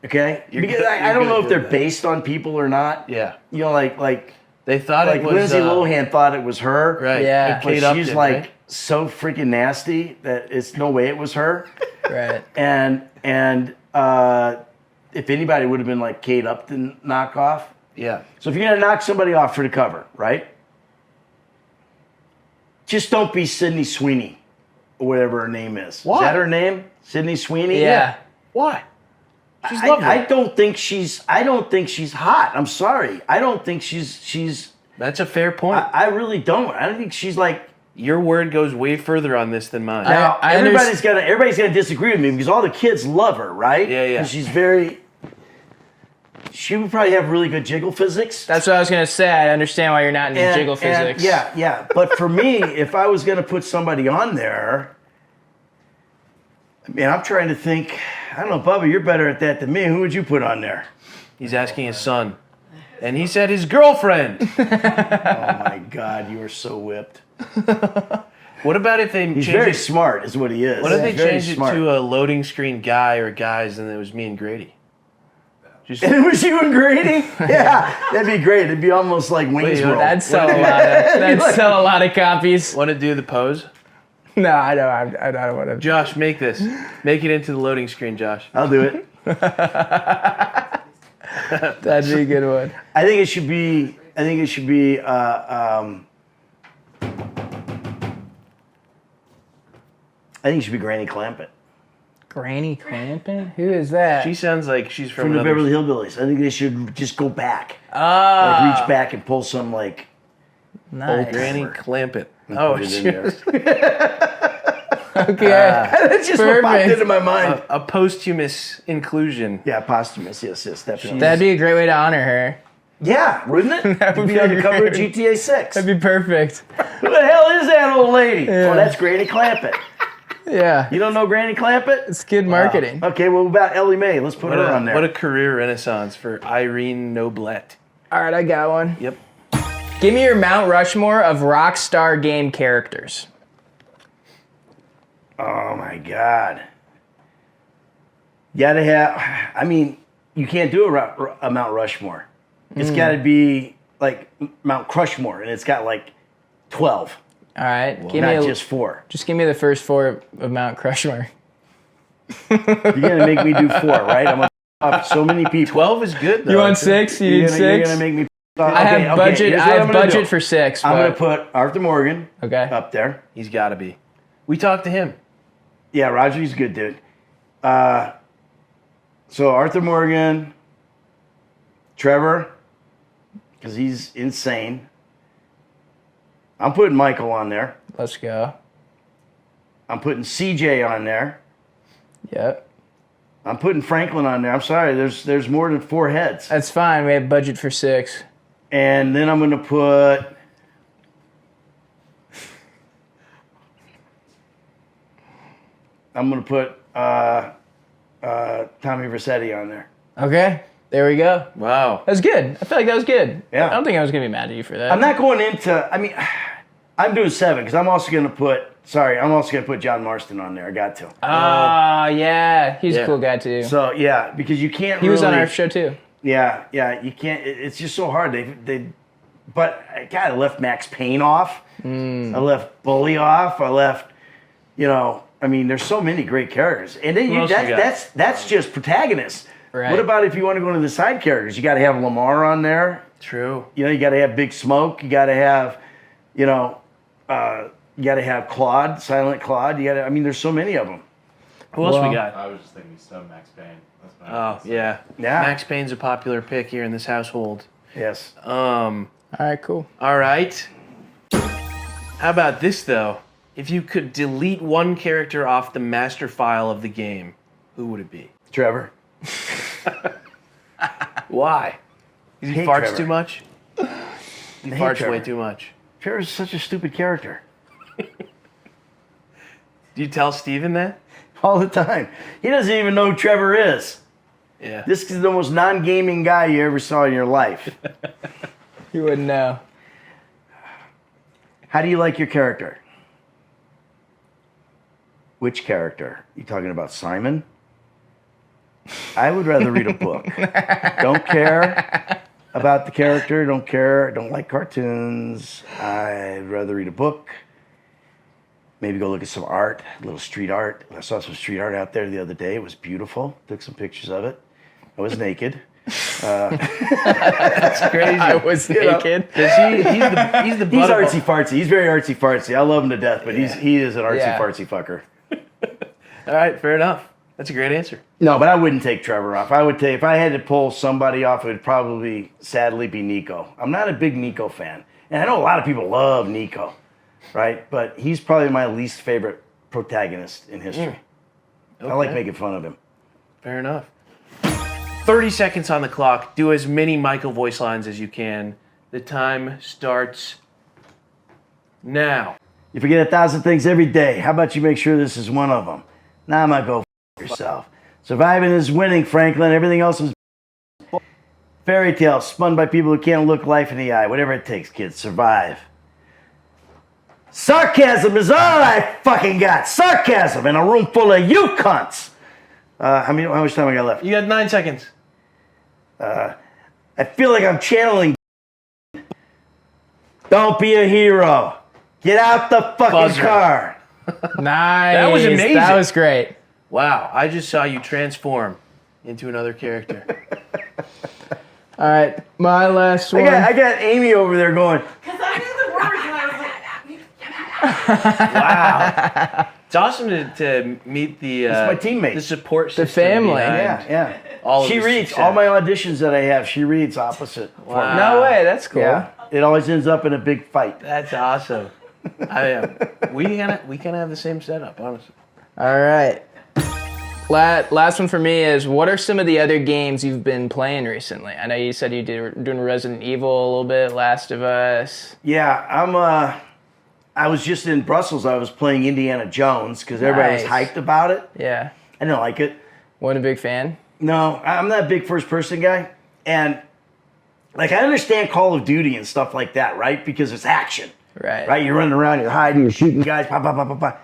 Okay? Because I don't know if they're based on people or not. Yeah. You know, like They thought it was. Lindsay Lohan thought it was her. Right. Yeah. And But Kate she's Upton, like right? so freaking nasty that it's no way it was her. right. And if anybody would have been like Kate Upton knockoff. Yeah. So if you're gonna knock somebody off for the cover, right? Just don't be Sydney Sweeney or whatever her name is. Why? Is that her name? Sydney Sweeney? Yeah. Why? She's lovely. I don't think she's hot. I'm sorry. I don't think she's That's a fair point. I really don't. I don't think she's like. Your word goes way further on this than mine. Now, I everybody's gonna disagree with me because all the kids love her, right? Yeah, yeah. 'Cause she would probably have really good jiggle physics. That's what I was gonna say. I understand why you're not into jiggle physics. Yeah. But for me, if I was gonna put somebody on there, I mean, I'm trying to think. I don't know, Bubba, you're better at that than me. Who would you put on there? He's asking his son. And he said his girlfriend. Oh my God, you are so whipped. What about if they He's change very it? smart, is what he is. What if they He's very changed it smart. to a loading screen guy or guys and it was me and Grady? Just, And it was you and Grady? Yeah, that'd be great. It'd be almost like Wayne's World. That'd sell a lot of copies. want to do the pose? No, I don't. I don't want to. Josh, make this. Make it into the loading screen, Josh. I'll do it. That'd be a good one. I think it should be. Granny Clampett Granny Clampett? Who is that? She sounds like she's from, from the another... Beverly Hillbillies. I think they should just go back, Ah, reach back and pull some like nice. Granny Clampett. and Oh, put it in shit. there. Okay. That's just what popped Perfect. into my mind. A posthumous inclusion. Yeah, posthumous. Yes, definitely. That'd be a great way to honor her. Yeah, wouldn't it? That would It'd be be on the cover of great. GTA 6. That'd be perfect. Who the hell is that old lady? Yeah. Oh, that's Granny Clampett. Yeah. You don't know Granny Clampett? It's good marketing. Okay, well, what about Ellie Mae? Let's put her on there. What a career renaissance for Irene Noblette. All right, I got one. Yep. Give me your Mount Rushmore of Rockstar game characters. Oh my God. You gotta have, I mean, you can't do a Mount Rushmore. It's gotta be like Mount Crushmore, and it's got like 12, All right. not just 4. Just give me the first 4 of Mount Crushmore. You're gonna make me do 4, right? I'm gonna up so many people. 12 is good, though. You want 6? You You're need gonna, 6? you're gonna make me. I have budget. here's I what have I'm gonna budget do. for 6. I'm gonna but- put Arthur Morgan Okay. up there. He's got to be. We talked to him. Yeah, Roger, he's a good dude. So Arthur Morgan, Trevor, because he's insane. I'm putting Michael on there. Let's go. I'm putting CJ on there. Yep. I'm putting Franklin on there. I'm sorry, there's more than 4 heads. That's fine. We have budget for 6. And then I'm gonna put Tommy Vercetti on there. Okay. There we go. Wow. That was good. I feel like that was good. Yeah. I don't think I was going to be mad at you for that. I'm not going into. I mean, I'm doing 7 because I'm also gonna put. Sorry, I'm also gonna put John Marston on there. I got to. Oh, yeah. He's Yeah. a cool guy, too. So yeah, because you can't. He was on really- our show, too. Yeah, you can't. It's just so hard. But God, I left Max Payne off. I left Bully off. I left, I mean, there's so many great characters, and then that's just protagonists. Right. What about if you want to go into the side characters? You got to have Lamar on there. True. You got to have Big Smoke. You got to have, you got to have Claude, Silent Claude. I mean, there's so many of them. Who else we got? I was just thinking Stone Max Payne. That's what I Oh, was thinking. yeah. Max Payne's a popular pick here in this household. Yes. All right, cool. All right. How about this, though? If you could delete one character off the master file of the game, who would it be? Trevor. Why? Because he Hate farts Trevor. too much? He hate farts Trevor. way too much. Trevor's such a stupid character. Do you tell Steven that? All the time. He doesn't even know who Trevor is. Yeah. This is the most non-gaming guy you ever saw in your life. You wouldn't know. How do you like your character? Which character? You talking about Simon? I would rather read a book. Don't care about the character. Don't like cartoons. I'd rather read a book. Maybe go look at some art, a little street art. I saw some street art out there the other day. It was beautiful. Took some pictures of it. I was naked. That's crazy. I was naked. He's the He's butt of artsy fartsy. He's very artsy fartsy. I love him to death, but he is an artsy Yeah. fartsy fucker. All right, fair enough. That's a great answer. No, but I wouldn't take Trevor off. I would take, if I had to pull somebody off, it would probably, sadly, be Nico. I'm not a big Nico fan. And I know a lot of people love Nico, right? But he's probably my least favorite protagonist in history. I like Okay. making fun of him. Fair enough. 30 seconds on the clock. Do as many Michael voice lines as you can. The time starts now. You forget 1,000 things every day. How about you make sure this is one of them? Now I'm going to go yourself. Surviving is winning, Franklin. Everything else is fairy tale spun by people who can't look life in the eye. Whatever it takes, kids. Survive. Sarcasm is all I fucking got. Sarcasm in a room full of you cunts. How much time I got left? You got 9 seconds. I feel like I'm channeling. Don't be a hero. Get out the fucking Buzzer. car. Nice. That was amazing. That was great. Wow, I just saw you transform into another character. All right, my last one. I got Amy over there going, Because I knew the words and I was like, Wow. It's awesome to meet the my teammate. the support system. family. behind yeah. all of She this reads success. all my auditions that I have. She reads opposite. for me. No way. That's cool. Yeah. It always ends up in a big fight. That's awesome. We kind of have the same setup, honestly. All right. Last one for me is, what are some of the other games you've been playing recently? I know you said you did doing Resident Evil a little bit, Last of Us. Yeah, I was just in Brussels. I was playing Indiana Jones because everybody was Nice. hyped about it. Yeah. I didn't like it. Wasn't a big fan? No, I'm not a big first-person guy. And, I understand Call of Duty and stuff like that, right? Because it's action. Right. Right? You're running around, you're hiding, you're shooting guys, pop, pop, pop, pop, pop.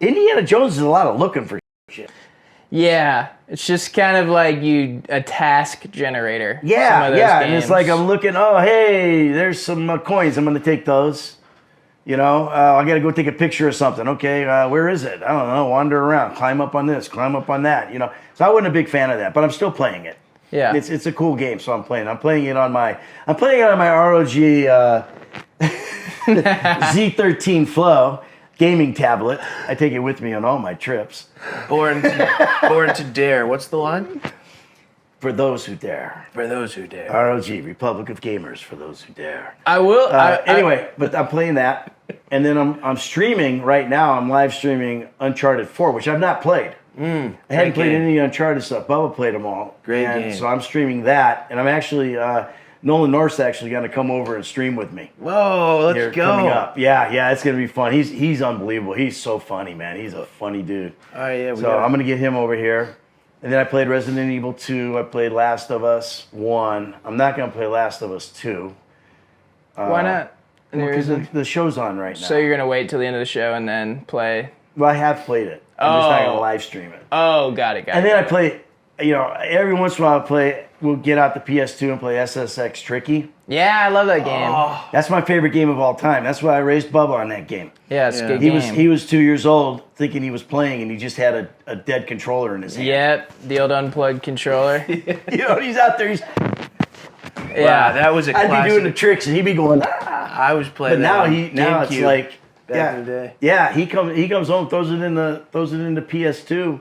Indiana Jones is a lot of looking for shit. Yeah. It's just kind of like a task generator. some Yeah, of those yeah. games. And it's like I'm looking, oh, hey, there's some coins. I'm going to take those. I got to go take a picture of something. Okay, where is it? I don't know. Wander around, climb up on this, climb up on that. So I wasn't a big fan of that, but I'm still playing it. Yeah. It's a cool game, so I'm playing. I'm playing it on my ROG Z13 Flow gaming tablet. I take it with me on all my trips. Born to dare. What's the line? For those who dare. For those who dare. ROG, Republic of Gamers, for those who dare. I will. Anyway, but I'm playing that, and then I'm streaming right now. I'm live streaming Uncharted 4, which I've not played. I hadn't played game. any Uncharted stuff. Bubba played them all. Great and game. So I'm streaming that, and I'm actually Nolan North's actually going to come over and stream with me. Whoa, Here, let's go. coming up. Yeah, it's going to be fun. He's unbelievable. He's so funny, man. He's a funny dude. Oh yeah, So I'm going to get him over here. And then I played Resident Evil 2. I played Last of Us 1. I'm not going to play Last of Us 2. Why not? Because the show's on right now. So you're gonna wait till the end of the show and then play? Well, I have played it. I'm just not going Oh. to live stream it. Oh, got it. And then I play every once in a while we'll get out the PS2 and play SSX Tricky. Yeah, I love that game. That's my favorite game of all time. That's why I raised Bubba on that game. Yeah, it's a good He game. he was 2 years old thinking he was playing and he just had a dead controller in his hand. Yep, the old unplugged controller. He's out there. Yeah, Wow, that was a I'd classic. be doing the tricks and he'd be going, ah. I was playing But that now on now it's GameCube like, back in the day. Yeah, he comes home, throws it into PS2,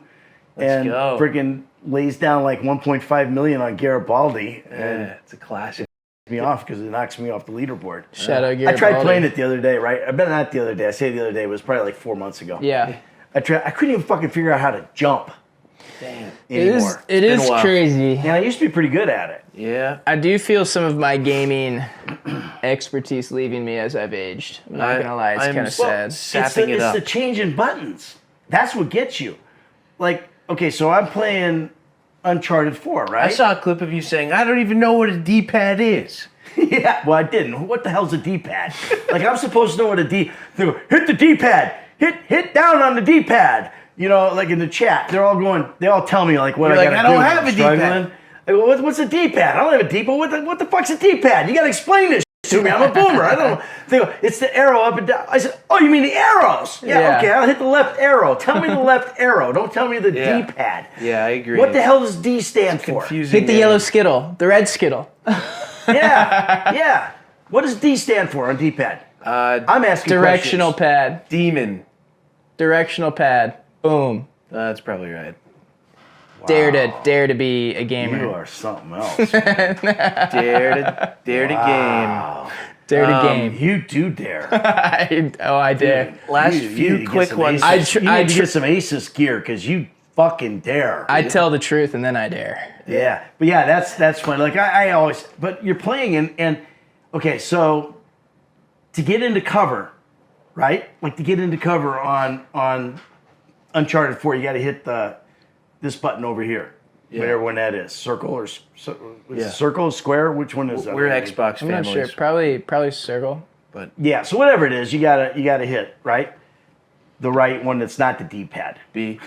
and go. freaking lays down like 1.5 million on Garibaldi, and Yeah, it's a classic. me off because it knocks me off the leaderboard. Shadow I Gear. tried playing it the other day, right? I bet not the other day. I say the other day, it was probably like 4 months ago. Yeah. I couldn't even fucking figure out how to jump Damn. anymore. It been is a while. crazy. And I used to be pretty good at it. Yeah. I do feel some of my gaming expertise leaving me as I've aged. I'm not gonna lie, it's I'm kind of so- sad. Sapping it it's up. the change in buttons. That's what gets you. Like, okay, so I'm playing Uncharted 4, right? I saw a clip of you saying, I don't even know what a D-pad is. Yeah, well, I didn't. What the hell's a D-pad? Like, I'm supposed to know what they go, hit the D-pad. Hit down on the D-pad. Like in the chat, they all tell me like what You're I like, gotta I do. don't when have I'm a D-pad. struggling. I go, what's a D-pad? I don't have a D-pad. What the fuck's a D-pad? You gotta explain this to me. I'm a boomer. I don't know. They go, it's the arrow up and down. I said, oh, you mean the arrows? Yeah. Okay, I'll hit the left arrow. Tell me the left arrow. Don't tell me the Yeah. D-pad. Yeah, I agree. What the hell does D stand for? Confusing. Hit the yellow Skittle, the red Skittle. Yeah. What does D stand for on D-pad? I'm asking Directional questions. pad. Demon. Directional pad. Boom. That's probably right. Dare to be a gamer. You are something else. Dare to game. Dare to game. You do dare. I dare. Last You need few to get quick some ones. Asus- I you need to tr- get some Asus gear because you fucking dare. I tell the truth and then I dare. Yeah, but yeah, that's fun. Like I always, but you're playing and okay, so to get into cover, right? Like to get into cover on Uncharted 4, you got to hit this button over here, whatever one that is, circle or circle, square. Which one is that? We're Xbox I'm not families. sure. Probably circle. But Yeah, so whatever it is, you gotta hit right, the right one that's not the D-pad. B.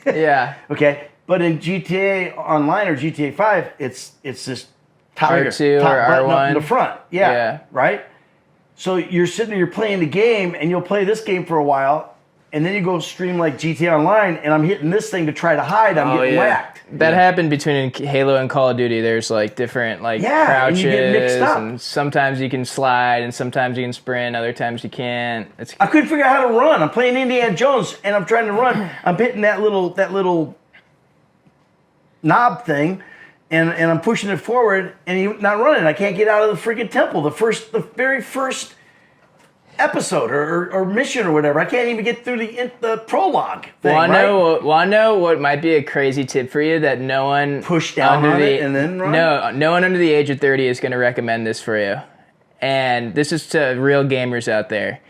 Yeah. Okay, but in GTA Online or GTA 5, it's this top, R2 top or button up R1. in the front. Yeah, Yeah. right? So you're sitting there, you're playing the game, and you'll play this game for a while, and then you go stream like GTA Online, and I'm hitting this thing to try to hide. I'm getting whacked. That happened between Halo and Call of Duty. There's like different and crouches, you get mixed up. and sometimes you can slide, and sometimes you can sprint, other times you can't. It's I couldn't figure out how to run. I'm playing Indiana Jones, and I'm trying to run. I'm hitting that little knob thing, and I'm pushing it forward, and he's not running. I can't get out of the freaking temple. The very first episode or mission or whatever. I can't even get through the prologue thing. wanna know what might be a crazy tip for you that no one Push down under on the it and then run? no one under the age of 30 is going to recommend this for you. And this is to real gamers out there.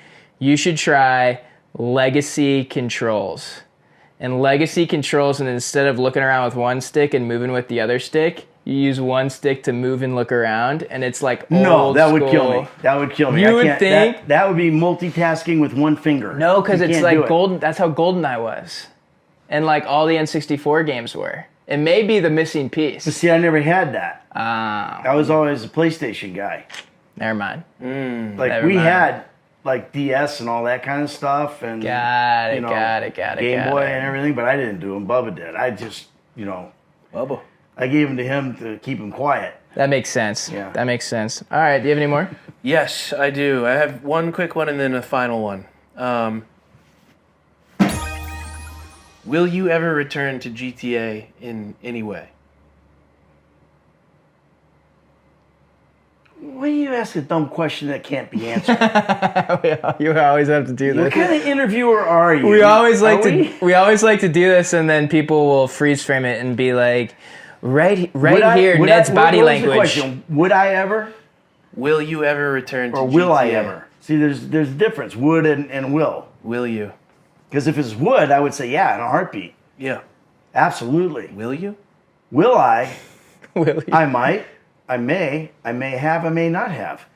You should try legacy controls. And legacy controls, and instead of looking around with one stick and moving with the other stick, you use one stick to move and look around, and it's like No, old that would kill school. me. That would kill me. You I would can't, think- that would be multitasking with one finger. No, because You it's can't like do it. golden. That's how GoldenEye was, and like all the N64 games were. It may be the missing But piece. see, I never had that. Ah, I was always a PlayStation guy. never mind. Like Never we mind. had like DS and all that kind of stuff, and Got it, you know, got it, got it, Game got Boy it. and everything. But I didn't do them. Bubba did. I just, Bubba. I gave them to him to keep him quiet. That makes sense. Yeah. That makes sense. All right, do you have any more? Yes, I do. I have one quick one and then a final one. Will you ever return to GTA in any way? Why do you ask a dumb question that can't be answered? You always have to do What kind of interviewer are you? We always like Are to we always like to do this, and then people will freeze frame it and be like, right here, Ned's body what was the language. question? Would I ever, Will you ever return to or GTA? will I ever? See, there's a difference. Would and will. Will you? Because if it's would, I would say yeah in a heartbeat. Yeah. Absolutely. Will you? Will I? Will you? I might. I may have, I may not have.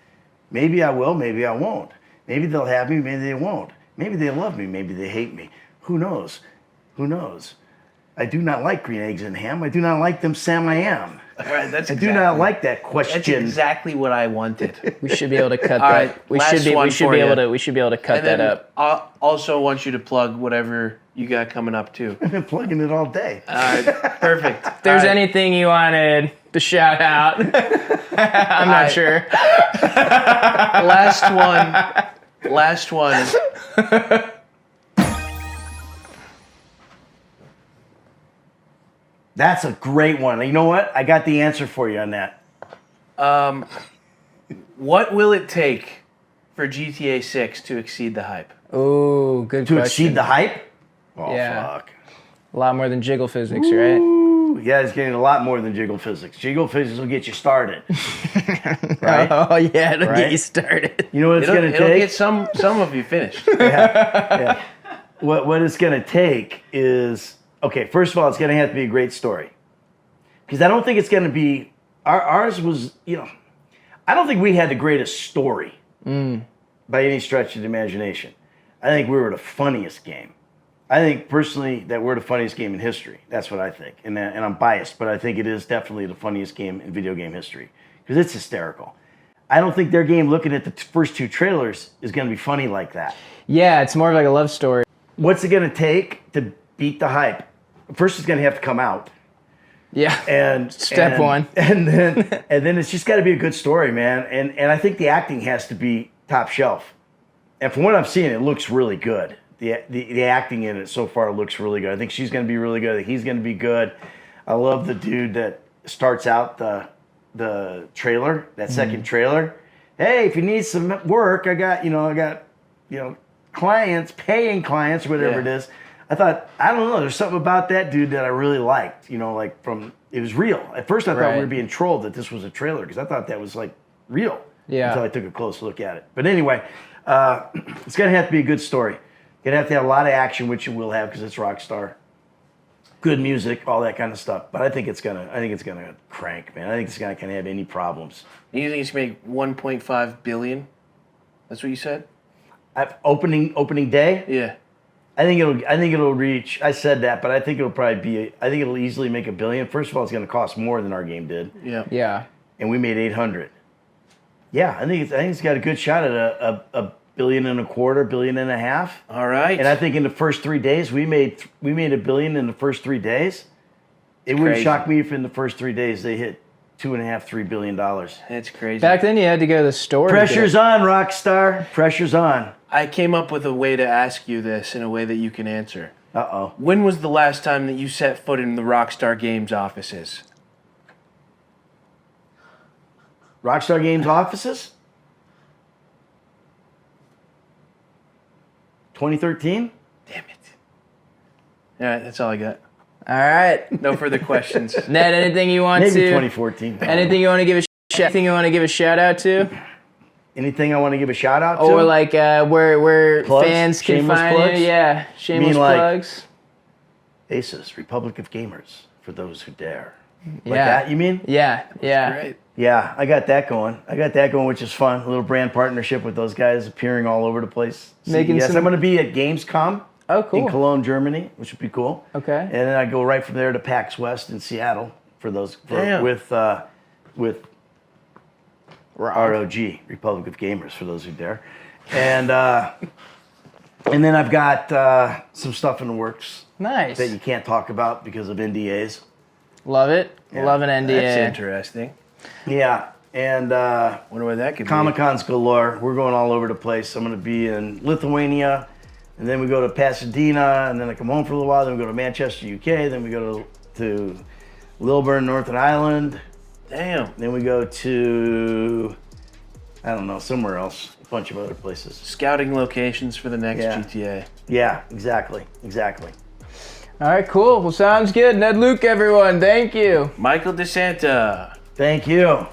Maybe I will, maybe I won't. Maybe they'll have me, maybe they won't. Maybe they love me, maybe they hate me. Who knows? Who knows? I do not like green eggs and ham. I do not like them Sam I am. All right, I do not like that question. That's exactly what I wanted. We should be able to cut All that. right, last one We should for be you. able to cut And that then up. I also want you to plug whatever you got coming up too. I've been plugging it all day. All right, perfect. If there's All right. anything you wanted to shout out, I'm not right. sure. Last one. That's a great one. You know what? I got the answer for you on that. What will it take for GTA 6 to exceed the hype? Ooh, good To question. exceed the hype? Oh, Yeah. fuck. A lot more than Jiggle physics, right? Ooh, yeah, it's getting a lot more than Jiggle physics. Jiggle physics will get you started. Right? Oh yeah, it'll Right? get you started. You know what it's going to It'll take? get some of you finished. Yeah. What it's going to take is, okay, first of all, it's going to have to be a great story. Because I don't think it's going to be, ours was, I don't think we had the greatest story by any stretch of the imagination. I think we were the funniest game. I think personally that we're the funniest game in history. That's what I think. And I'm biased, but I think it is definitely the funniest game in video game history. Because it's hysterical. I don't think their game, looking at the first two trailers, is going to be funny like that. Yeah, it's more of like a love story. What's it going to take to beat the hype? First, it's going to have to come out. Yeah. And Step one. And then it's just got to be a good story, man. And I think the acting has to be top shelf. And from what I'm seeing, it looks really good. The acting in it so far looks really good. I think she's going to be really good. I think he's going to be good. I love the dude that starts out the trailer, that second trailer. Hey, if you need some work, I got clients, paying clients, whatever it is. I thought, I don't know, there's something about that dude that I really liked. It was real. At first I thought we were being trolled that this was a trailer because I thought that was like real. Yeah. Until I took a close look at it. But anyway, it's going to have to be a good story. Going to have a lot of action, which it will have because it's Rockstar. Good music, all that kind of stuff. But I think it's gonna crank, man. I think it's not gonna have any problems. You think it's going to make 1.5 billion? That's what you said? Opening day? Yeah. I think it'll reach. I said that, but I think it'll probably be. I think it'll easily make $1 billion. First of all, it's going to cost more than our game did, Yeah. Yeah. and we made 800. Yeah, I think it's got a good shot at a billion and a quarter, billion and a half. All right. And I think in the first 3 days we made $1 billion in the first 3 days. It wouldn't crazy. shock me if in the first 3 days they hit $2.5–3 billion. That's crazy. Back then you had to go to the store. to get Pressure's it. on, Rockstar. Pressure's on. I came up with a way to ask you this in a way that you can answer. Uh-oh. When was the last time that you set foot in the Rockstar Games offices? Rockstar Games offices? 2013? Damn it. All right, that's all I got. All right. No further questions. Ned, anything you want Maybe to? 2014. Anything you want to give a shout out to? Anything I want to give a shout out to? Or like where Plugs? fans can Shameless find plugs? you? Yeah, shameless like- plugs. ACES, Republic of Gamers, for those who dare. Like Yeah. that, you mean? Yeah, yeah. Great. Yeah, I got that going. Which is fun. A little brand partnership with those guys appearing all over the place. Making yes, some- I'm going to be at Gamescom Oh, in cool. Cologne, Germany, which would be cool. Okay. And then I go right from there to PAX West in Seattle Damn. with ROG, Republic of Gamers, for those who dare. And then I've got some stuff in the works Nice. that you can't talk about because of NDAs. Love it. Yeah. Love an NDA. That's interesting. Yeah, and Wonder what that could Comic-Cons galore. We're going all over the place. I'm going to be in Lithuania, and then we go to Pasadena, and then I come home for a little while. Then we go to Manchester, UK. Then we go to Lilburn, Northern Ireland. be. Damn. Then we go to, I don't know, somewhere else. A bunch of other places. Scouting locations for the next Yeah. GTA. Yeah, exactly. All right, cool. Well, sounds good. Ned Luke, everyone. Thank you. Michael DeSanta. Thank you.